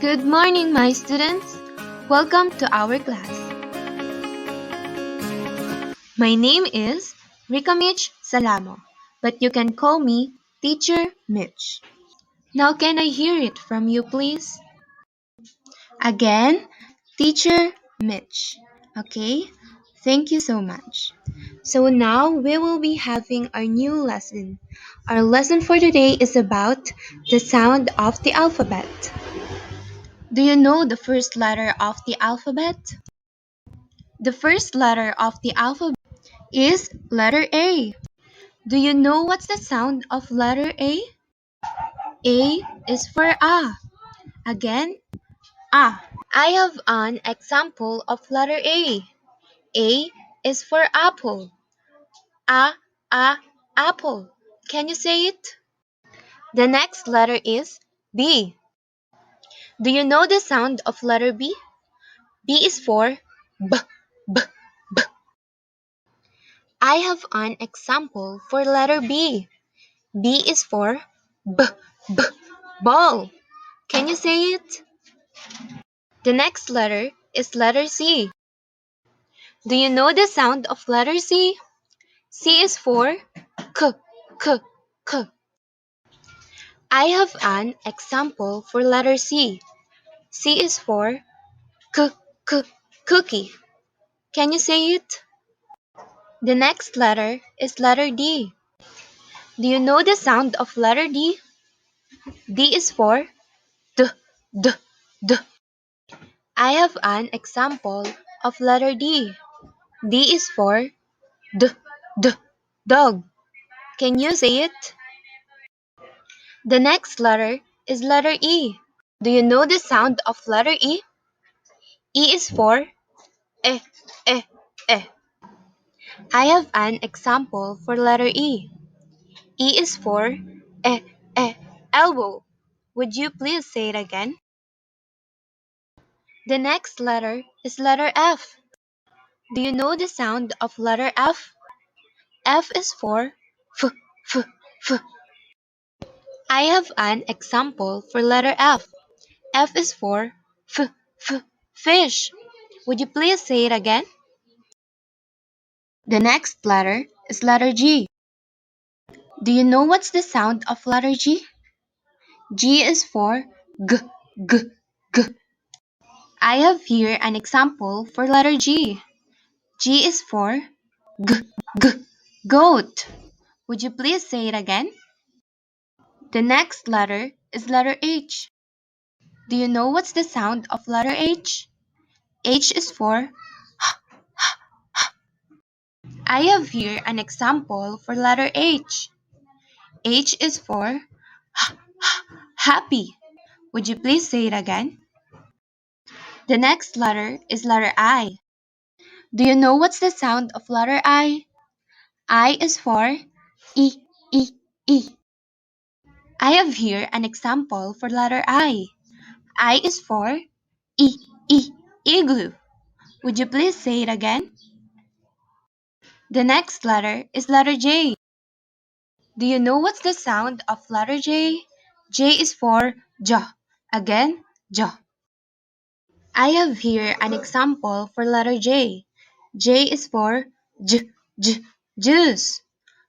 Good morning, my students. Welcome to our class. My name is Rika Mitch Salamo, but you can call me Teacher Mitch. Now, can I hear it from you, please? Again, Teacher Mitch. Okay? Thank you so much. So now we will be having our new lesson. Our lesson for today is about the sound of the alphabet. Do you know the first letter of the alphabet? The first letter of the alphabet is letter A. Do you know what's the sound of letter A? A is for A. Again, A. I have an example of letter A. A is for apple. A, apple. Can you say it? The next letter is B. Do you know the sound of letter B? B is for B, B, B. I have an example for letter B. B is for B, B, ball. Can you say it? The next letter is letter C. Do you know the sound of letter C? C is for K, K, K. I have an example for letter C. C is for K, K, cookie. Can you say it? The next letter is letter D. Do you know the sound of letter D? D is for D, D, D. I have an example of letter D. D is for D, D, dog. Can you say it? The next letter is letter E. Do you know the sound of letter E? E is for eh, eh, eh. I have an example for letter E. E is for eh, elbow. Would you please say it again? The next letter is letter F. Do you know the sound of letter F? F is for f, f, f. I have an example for letter F. F is for f, f, fish. Would you please say it again? The next letter is letter G. Do you know what's the sound of letter G? G is for g, g, g. I have here an example for letter G. G is for g, g, goat. Would you please say it again? The next letter is letter H. Do you know what's the sound of letter H? H is for I have here an example for letter H. H is for happy. Would you please say it again? The next letter is letter I. Do you know what's the sound of letter I? I is for E, E, E. I have here an example for letter I. I is for E, E, igloo. Would you please say it again? The next letter is letter J. Do you know what's the sound of letter J? J is for jaw. Again, jaw. I have here an example for letter J. J is for j, j, juice.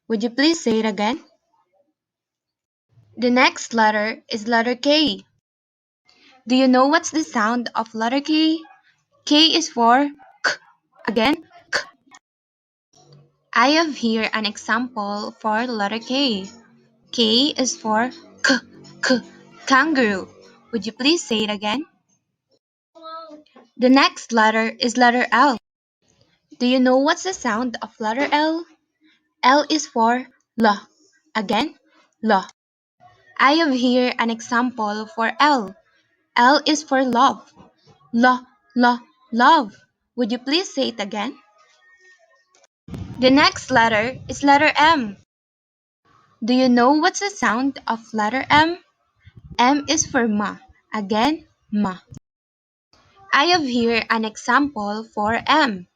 Would you please say it again? The next letter is letter K. Do you know what's the sound of letter K? K is for k. Again, k. I have here an example for letter K. K is for k, k, kangaroo. Would you please say it again? The next letter is letter L. Do you know what's the sound of letter L? L is for la. Again, la. I have here an example for L. L is for love. La, la, love. Would you please say it again? The next letter is letter M. Do you know what's the sound of letter M? M is for ma. Again, ma. I have here an example for M.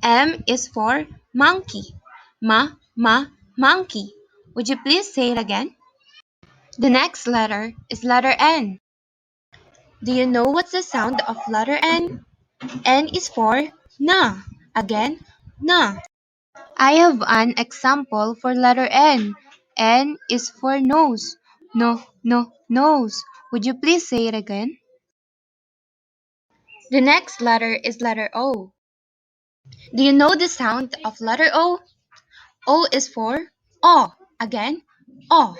M is for monkey. Monkey. Would you please say it again? The next letter is letter N. Do you know what's the sound of letter N? N is for na. Again, na. I have an example for letter N. N is for nose. No, no, nose. Would you please say it again? The next letter is letter O. Do you know the sound of letter O? O is for O. Again, O.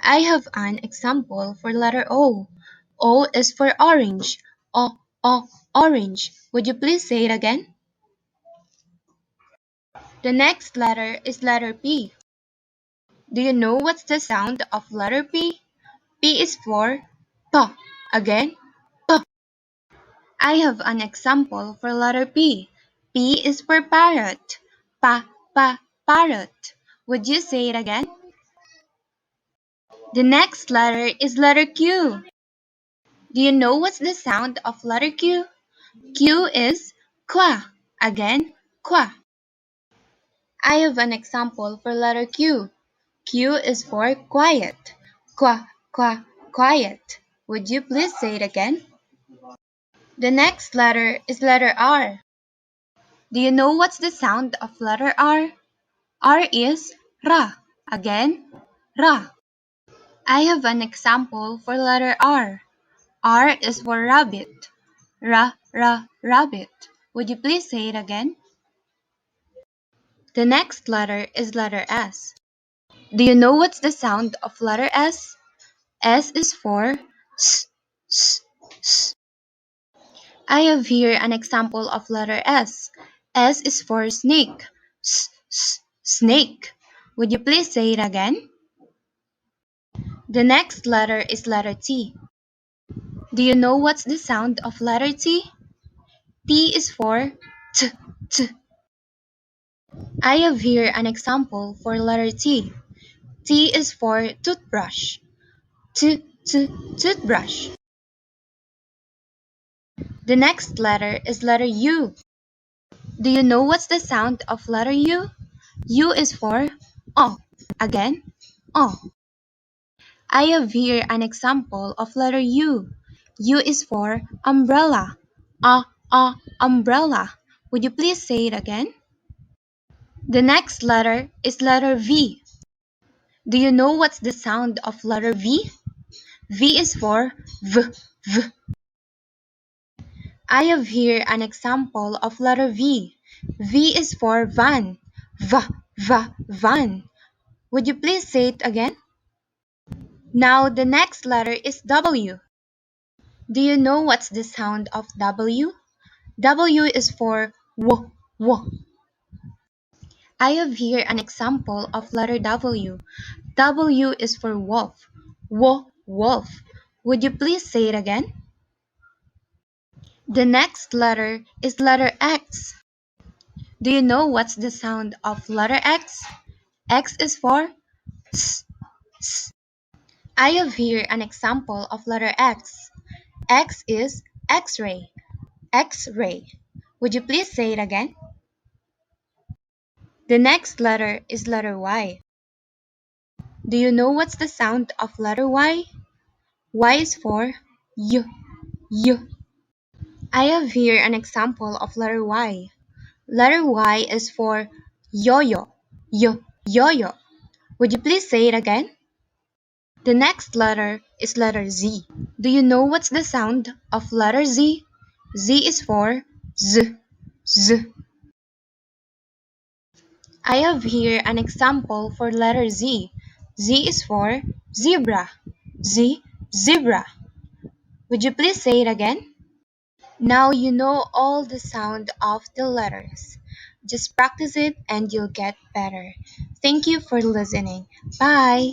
I have an example for letter O. O is for orange. O, orange. Would you please say it again? The next letter is letter P. Do you know what's the sound of letter P? P is for P. Again, P. I have an example for letter P. P is for parrot. Parrot. Would you say it again? The next letter is letter Q. Do you know what's the sound of letter Q? Q is qua. Again, qua. I have an example for letter Q. Q is for quiet. Quiet. Would you please say it again? The next letter is letter R. Do you know what's the sound of letter R? R is ra. Again, ra. I have an example for letter R. R is for rabbit. Rabbit. Would you please say it again? The next letter is letter S. Do you know what's the sound of letter S? S is for s. I have here an example of letter S. S is for snake. Snake. Would you please say it again? The next letter is letter T. Do you know what's the sound of letter T? T is for t. I have here an example for letter T. T is for toothbrush. Toothbrush. The next letter is letter U. Do you know what's the sound of letter U? U is for O. Again, O. I have here an example of letter U. U is for umbrella. Umbrella. Would you please say it again? The next letter is letter V. Do you know what's the sound of letter V? V is for v. I have here an example of letter V. V is for van. Van. Would you please say it again? Now the next letter is W. Do you know what's the sound of W? W is for w. I have here an example of letter W. W is for wolf. Wolf. Would you please say it again? The next letter is letter X. Do you know what's the sound of letter X? X is for s. I have here an example of letter X. X is X-ray. Would you please say it again? The next letter is letter Y. Do you know what's the sound of letter Y? Y is for y. I have here an example of letter Y. Letter Y is for yo-yo. Yo-yo. Would you please say it again? The next letter is letter Z. Do you know what's the sound of letter Z? Z is for z. I have here an example for letter Z. Z is for zebra. Zebra. Would you please say it again? Now you know all the sound of the letters. Just practice it and you'll get better. Thank you for listening. Bye.